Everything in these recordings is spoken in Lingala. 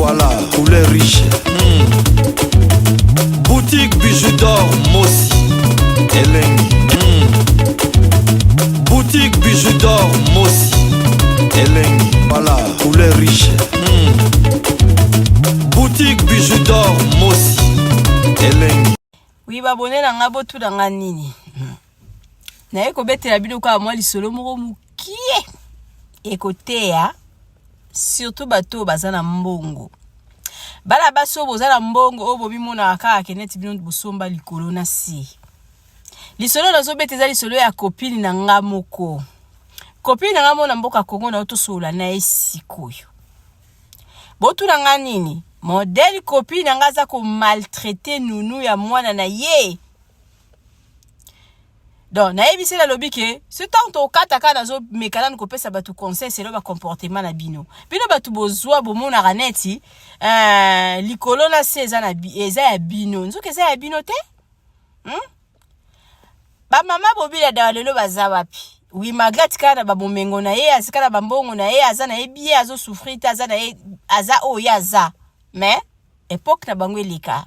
Voilà, poulet riche. Boutique bijoux d'or, Mossi, Elengi. Boutique bijoux d'or, Mossi, Elengi. Voilà, poulet riche. Boutique bijoux d'or, Mossi, Elengi. Oui, babone na ngabo tout dans nini. Na eko betela bino kwa mwa lisolo moko mukie. Ekotea surtout bato bazana mbongo. Bala baso bozala mbongo obo bimona aka keneti bino bosomba likolo na si. Lisolo nazo beteza lisolo ya copine na ngamoko. Copine na ngamo na mboka Kongo na otosola na esikoyo. Botu na nganini? Modèle copine na ngaza ko maltraiter nunu ya mwana na ye. Donc na ebisi la lobike, ce temps to kataka nazo mekana ko pesa batu conseil c'est le comportement na bino. Bino batu bozwa bomona raneti likolo na seza na eza ya bino. Nzoke eza ya bino te? Ba mama bobila da lelo baza wapi? Oui magati kana ba bomengo na ye azikana ba mbongo na ye aza na ye bien azo souffrir ta aza na ye aza oyaza. Mais époque na bango elika.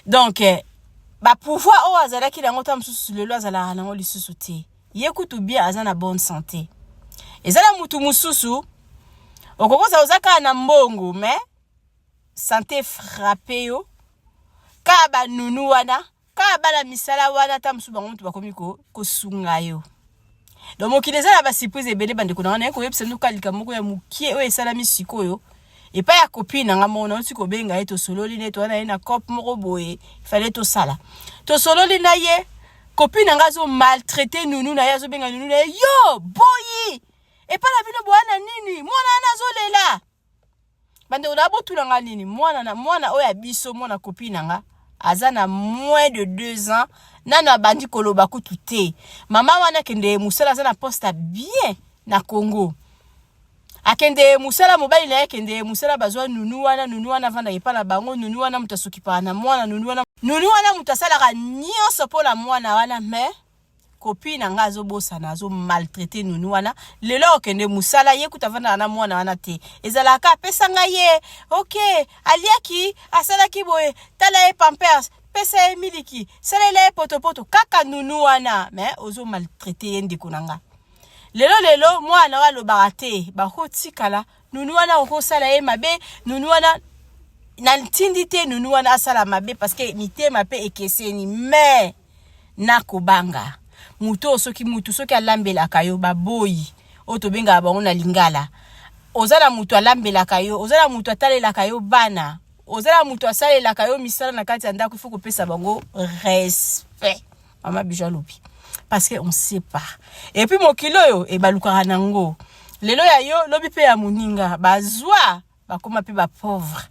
Donc ba pouvoir o azala ki dango ta msusu lelo azala nango lisusu te. Ye kutu bien aza na bonne santé. Ezala mutu mususu okokoza ozaka na mbongo mais santé frappé yo ka ba nunu wana ka ba la misala wana ta msusu bango mutu bakomi ko sunga yo. Donc mokile ezala ba surprise ebele bande ko na ko yebisa nuka likamoko ya mukie o esala misikoyo. Et pas ya copine nga mona osi ko benga eto sololi neto na ina cop moko boye fallait to sala to sololi na ye copine nga zo maltraiter nunu na ya zo benga nunu na yo boyi et pas la bino boana nini mwana na zo lela bande ona botu nga nini mwana oya biso mwana copine nga azana moins de 2 ans nana bandi koloba kutu te mama wana kende musala zana posta bien na Congo. Akende musala mobali na akende musala bazwa nunu wana vanda epala bango nunu wana mutasukipa na mwana nunu wana mutasala ka nyonso pola mwana wana mais copine nga zo bosa na zo maltraiter nunu wana lelo okende musala ye kutavanda na mwana wana te ezala ka pesa nga ye okay aliaki asala ki boye tala e pampers pesa e miliki sala le poto kaka nunu wana mais ozo maltraiter yende kunanga. Lelo mwana wa lobarate ba hotikala nunu wana okosala ye mabe nunu wana na ntindite nunu wana asala mabe parce que mite mape ekeseni mais nakobanga muto soki alambela kayo baboyi otobenga bango na lingala ozala muto alambela kayo ozala muto atalela kayo bana ozala muto asalela kayo misala na kati ya ndako il faut ko pesa bango respect mama bijalopi. Parce qu'on sait pas. Et puis mon kilo yo e balukara nango. Lelo ya yo lobi pe ya muninga bazwa bakoma pe ba pauvre.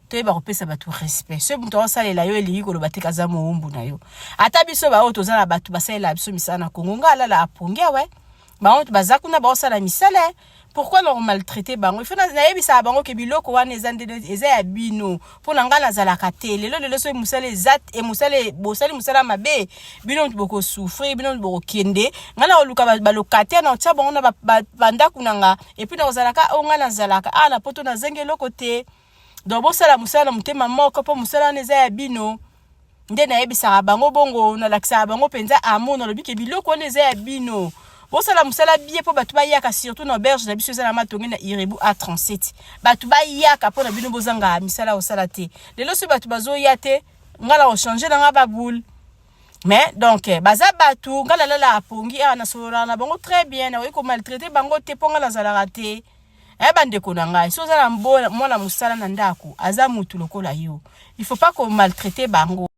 To ba kopesa batu respect. Ce muto osalela yo eli ko lobateka za muumbu na yo. Ata biso ba oto zana batu basalela biso misala na Kongo ngala la apongia we. Ba oto bazakuna ba osala misala. Pourquoi leur maltraiter bango? Il faut na yebisa bango ke biloko wana eza ya bino. Pona ngala zala kate. Lelo so musale zat e musale bosali musala mabe. Bino boko souffrir, bino boko kende. Ngala oluka balokate na tia bango na banda kunanga. Et puis na ozalaka o ngala zalaka. Na poto na zenge lokote. Donc bosala musala mutema moko po musala neza ya bino. Nde na yebisa bango bongo na lakisa bango penza amour lobi ke biloko neza ya bino. Bosala musala biye po batu bayaka surtout na berge na biso za na matongi na Irebu A37 batu bayaka po na bino bozanga misala osala te lelo so batu bazo yate ngala o changer na ngaba boule mais donc baza batu ngala la apongi na solo na bango très bien na ko maltraiter bango te po ngala zala raté bande ko na ngai so za na mona musala na ndako aza mutu lokola yo il faut pas ko maltraiter bango.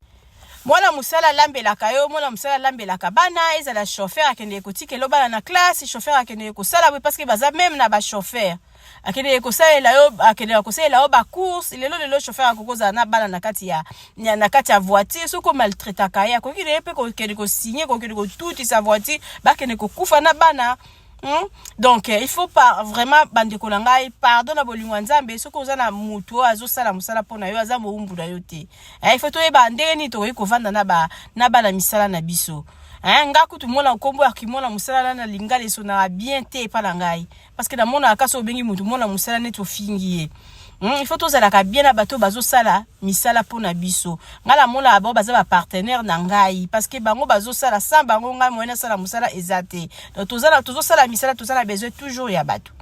Mwana musala lambela kayo, mwana musala lambela kabana, ezala chauffeur akende ekotike lobala na classe, chauffeur akende ekosala parce que baza même na ba chauffeur. Akende ekosala yo, akende ekosala yo ba course, lelo chauffeur akokoza na bala na kati ya voiture, soko maltraita kaya, ko kile pe ko kende ko signer, ko kende ko tout sa voiture, ba kende ko kufa na bana. Donc il faut pas vraiment bande kolangai pardon na bolingwa nzambe soko za mutu azo sala musala pona yo aza moumbu na yo te il faut to yeba ndeni to ko vanda na bala misala na biso nga kutu mona nkombo ya kimona musala na lingala so na bien te pa na ngai parce que na mona akaso bengi mutu mona musala neto fingi Il faut tous la bien na bato bazo sala misala pona biso ngala mona abo baza ba partenaire na ngai parce que bango bazo sala sans bango ngai moyena sala musala ezate donc tozo sala misala tozala besoin toujours ya bato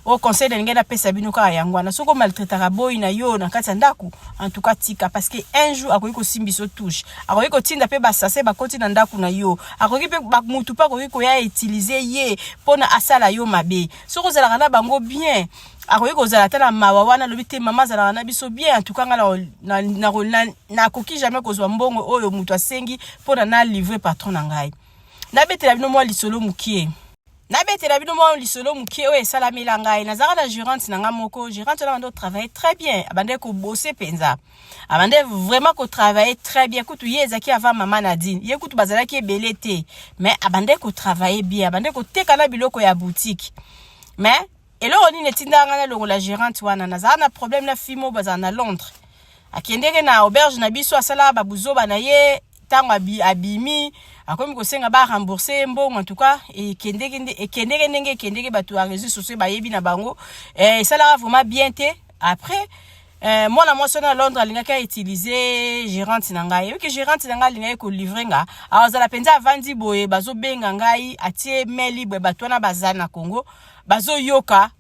au conseil de ngena pesa bino ka yangwana soko maltraitera boy na yo na kati ndaku en tout cas tika parce que un jour akoki ko simbiso touche akoki ko tinda pe basase ba koti na ndaku na yo akoki pe mutu pa akoki ko ya utiliser ye pona asala yo mabe soko zala na bango bien akoki ko zala tala mawa wana lobite mama zala na biso bien en tout cas na koki jamais ko zwa mbongo oyo mutu asengi pona na livrer patron na ngai na betela bino mo lisolo mukie na betela bino mo lisolo mukie o esalamela ngai nazaka na gérante na nga moko gérante na ndo travailler très bien abande ko bosser penza abande vraiment ko travailler très bien kutu yezaki avant mama Nadine ye kutu bazalaki ebelete mais abande ko travailler bien abande ko teka na biloko ya boutique mais elo oni netinda nga na longo la gérante wana nazaka na problème na fimo bazana na Londres akendeke na auberge na biso asala babuzoba na ye tango abimi akomi ko senga ba rembourser mbongo en tout cas et kendeke batu a réseaux sociaux ba yebi na bango ça la vraiment bien té après moi la moisson à Londres linga ka utiliser gérante na ngai que gérante na ngai linga ko livrer nga azala penza vandi boye bazo benga ngai atie mail libre batu na bazana na Congo bazo yoka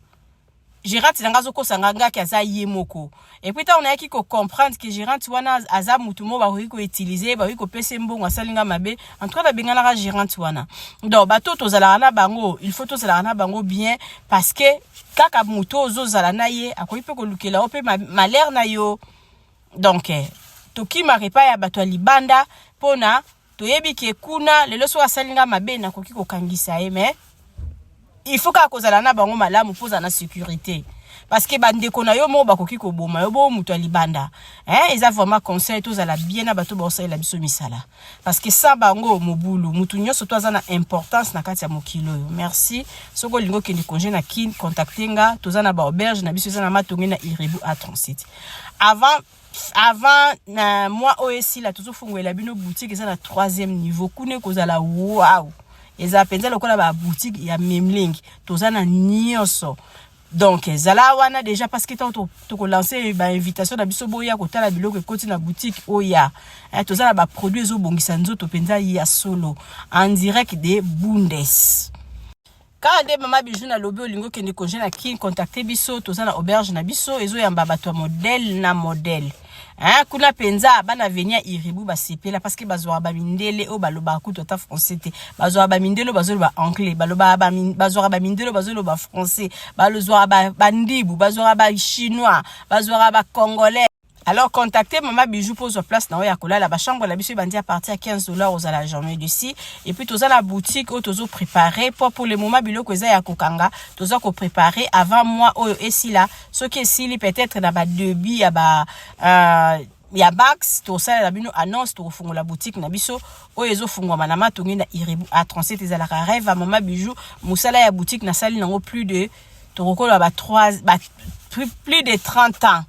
gérante na ngazo ko sanga nga kaza yemoko et puis on a qui ko comprendre que gérante wana aza mutu mo ba ko utiliser ba ko pese mbongo asalinga mabe en tout cas la bengana la gérante wana donc bato tozala na bango il faut tozala na bango bien parce que kaka mutu ozozala na ye akoyi pe ko lukela ope malheur na yo donc toki marepa ya bato libanda pona toyebi ke kuna lelo so asalinga mabe na koki ko kangisa ye mais il faut ka kozala na bango malamu poza na sécurité parce que bandeko na yo mo bakoki ko boma yo bo mutu libanda ils a vraiment conseil tous ala bien na bato bosa la biso misala parce que ça bango mobulu mutu nyoso to azana importance na kati ya mokilo yo merci soko lingo ke ni congé na kin contactenga tozana ba auberge na biso zana matongi na Irebu A37 avant na moi OSI la toujours fungwela bino boutique ça na 3e niveau kune kozala wow eza penza lokola ba boutique ya memling tozana nyoso donc zala wana déjà parce que to ko lancer ba invitation na biso boya ko tala biloko ekoti na boutique oya tozana ba produits zo bongisa nzoto penza ya solo en direct de Bundes quand de mama bijou na lobi olingo ke ni congé na kin contacter biso tozana auberge na biso ezo yamba bato modèle na modèle kuna penza bana venia Irebu basepela parce que bazwa ba mindele o baloba kuto ta français te bazwa ba mindelo bazoloba anglais baloba bazwa ba mindelo bazoloba français balozwa ba ndibu bazwa ba chinois bazwa ba congolais. Alors contactez Mama Bijou pose place na ya kolala ba chambre la biso bandi à partir à $15 aux à la journée d'ici et puis toza la boutique au tozo préparé pour le moment biloko za ya kokanga toza ko préparer avant moi oyo esila ce qui esili peut-être na ba debit ya ba ya bax to sala la bino annonce to fungo la boutique na biso oyo ezo fungwa manama tongi na Irebu A37 ezala rêve à Mama Bijou musala ya boutique na sali nango plus de tokokolo ba 3 plus de 30 ans.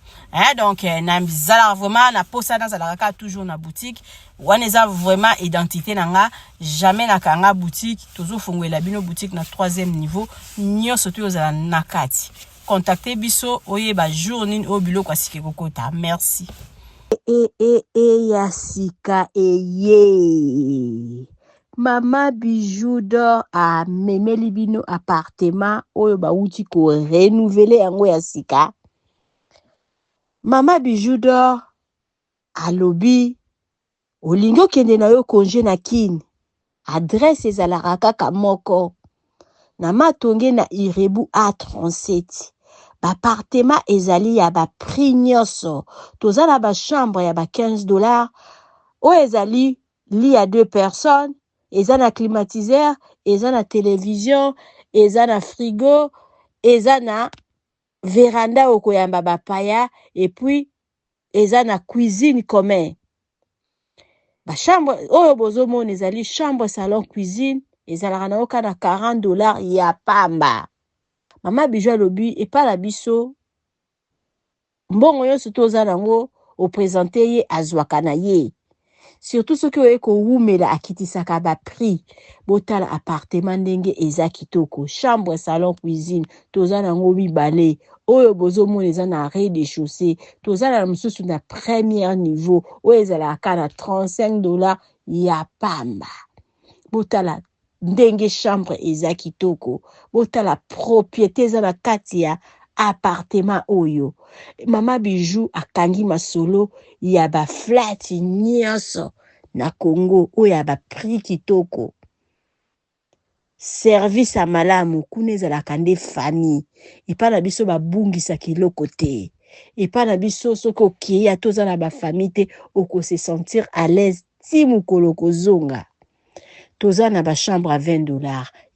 Donc, na bizala vraiment na posa dans la toujours na boutique. Waneza vraiment identité nanga jamais na kanga boutique. Toujours fongwela bino boutique na 3e niveau. Nyo soto za nakati. Contactez biso oyeba journée au bilo kwa sike kokota. Merci. Yasika ye. Mama Bijou dort à Memeli bino appartement oyo ba uti ko renouveler yango ya sika. Mama Bijou dort à lobby olingo kende na yo congé na kin adresse ezalaka kaka moko na matonge na Irebu A37 ba appartement ezali ya ba prix nyoso tozala ba chambre ya ba $15 o ezali lit à 2 personnes eza na climatiseur eza na télévision eza na frigo eza na véranda okoyamba bapaya et puis eza na cuisine commun ba chambre oyo bozomona ezali chambre salon cuisine ezalaka na oka na $40 ya pamba. Mama Bijou alobi epala biso mbongo nyonso toza nango oprésente ye azwaka na ye surtout soki oyekowumela akitisaka baprix botala appartement ndenge eza kitoko, chambre salon cuisine toza nango mibale oyo bozomona eza na rez-de-chaussée, toza na mosusu na premier niveau oyo ezalaka na $35 ya pamba. Botala ndenge chambre eza kitoko, botala propriété eza na kati ya appartement oyo. Mama Bijou akangi masolo ya ba flat nyonso na Congo oyo ya ba prix kitoko. Service à malamu kuna ezalaka nde famille. Epa na biso babungisa kiloko te. Epa na biso soki okei atoza na ba famille te oko se sentir à l'aise ti mokolo kozonga. Toza na ba chambre à $20,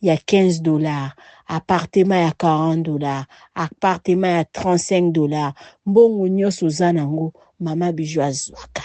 ya $15, appartement ya $40, appartement ya $35. Mbongo nyonso oza nango Mama Bijou azwaka.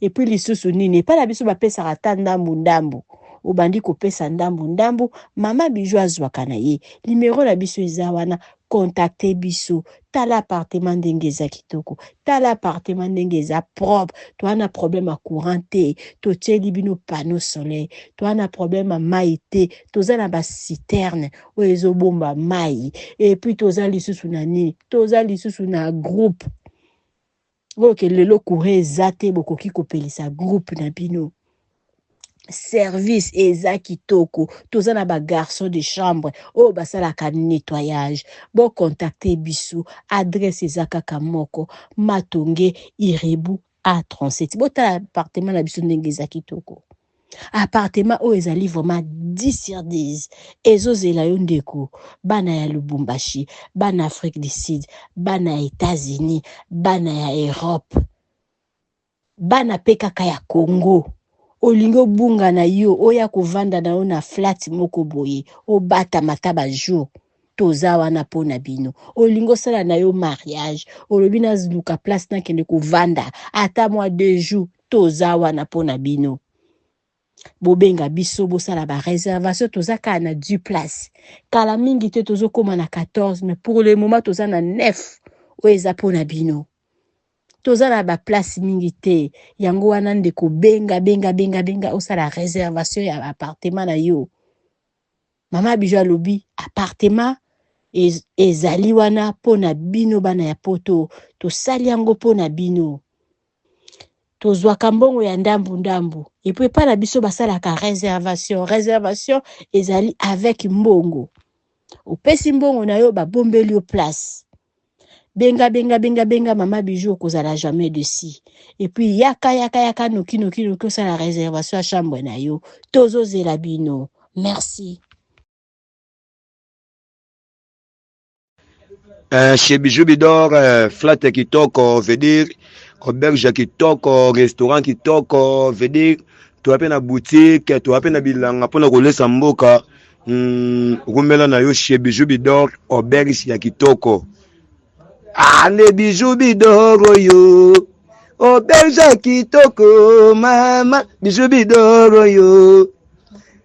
Et puis lisusu nini epa na biso bapesaka ata ndambu obandi kopesa ndambu Mama Bijou azwaka na ye. Numéro na biso eza wana, contacter biso. Tala appartement ndenge eza kitoko, tala appartement ndenge eza propre. Toana problème à courant te, totieli bino panneau soleil. Toana problème à mai te, toza na ba citerne oyo ezobomba mai. Et puis toza lisusu na nini, toza lisusu na groupe. Ok, lelo courant eza te bokoki kopelisa groupe na bino. Service eza kitoko, toza na ba garçon de chambre oyo basalaka nettoyage. Bo contacter biso, adresse eza kaka moko, Matonge Irebu A37. Botala appartement na biso ndenge eza kitoko. Appartement oyo ezali vraiment 10/10. Ezozela yo ndeko, bana ya Lubumbashi, bana Afrique du Sud, bana ya États-Unis, bana ya Europe, bana pe kaka ya Congo. Olingo bunga na yo oya kovanda na yo na flat moko boye obata mataba jour toza wana pona bino. Olingo sala na yo mariage olobi na zluka place na kende kovanda ata mwa 2 jours toza wana pona bino. Bobenga biso bosala ba réservation toza ka na 10 places. Kala mingi te tozo koma na 14 mais pour le moment toza na 9 oeza pona bino. Toza na ba place mingi te yango wana ndeko benga osala réservation ya appartement na yo. Mama Bijou alobi appartement ezali wana pona bino bana ya poto, tosali yango pona bino. Tozwaka mbongo ya ndambu et puis pa na biso basalaka réservation ezali avec mbongo. Opesi mbongo na yo babombeli yo place. Benga Mama Bijou kozala jamais de si. Et puis yaka noki ça la réservation à chambre na yo. Tozo zela bino. Merci. Chez Bijou Bidor, flat kitoko, veut dire auberge kitoko, restaurant kitoko, veut dire tu as na boutique, tu as na bilanga pona kolesa mboka. Rumela na yo chez Bijou Bidor, auberge ya kitoko. Ale Bijou Bidor yo, auberge kitoko, mama Bijou Bidor yo.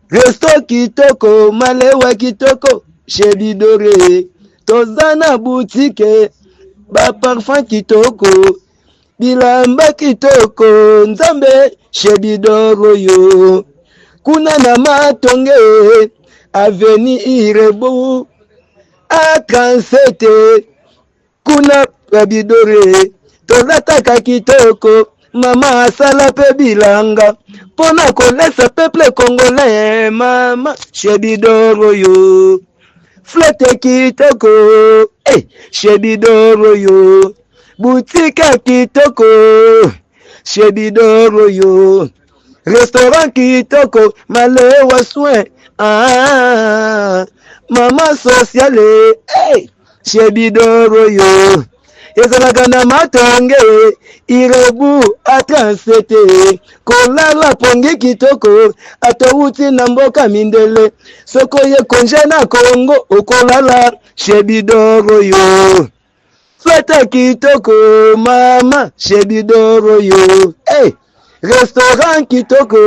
Resto kitoko, malewa kitoko, chez Bidore. Tozana boutique, ba parfum kitoko, bilamba kitoko, nzambe chez Bidoro yo. Kuna na Matonge, avenue Irebu A37, kuna Bidore. Tozataka kitoko, mama asala pe bilanga, pona kolesa peuple congolais, mama chez Bidoro yo. Flotte kitoko, chez Bidoro yo. Boutique kitoko, chez Bidoro yo. Restaurant kitoko, malewa soin, mama sociale, chez Bidoro yo. Ezalaka na Matonge Irebu A37, kolala pongi kitoko, atouti na mboka mindele, soko ye konje na Congo okolala chez Bidoro yo. Fete kitoko, mama chez Bidoro yo. Restaurant kitoko,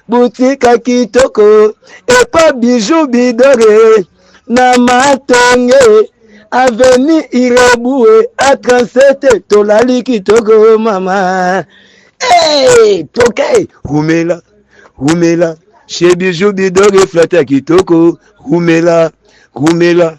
boutique kitoko, epa Bijou Bidore na Matonge avenue Irebu A37, tolali kitoko mama. Hey, toke, rumela, rumela. Chez Bijou Bidor et Flatter Kitoko, rumela, rumela.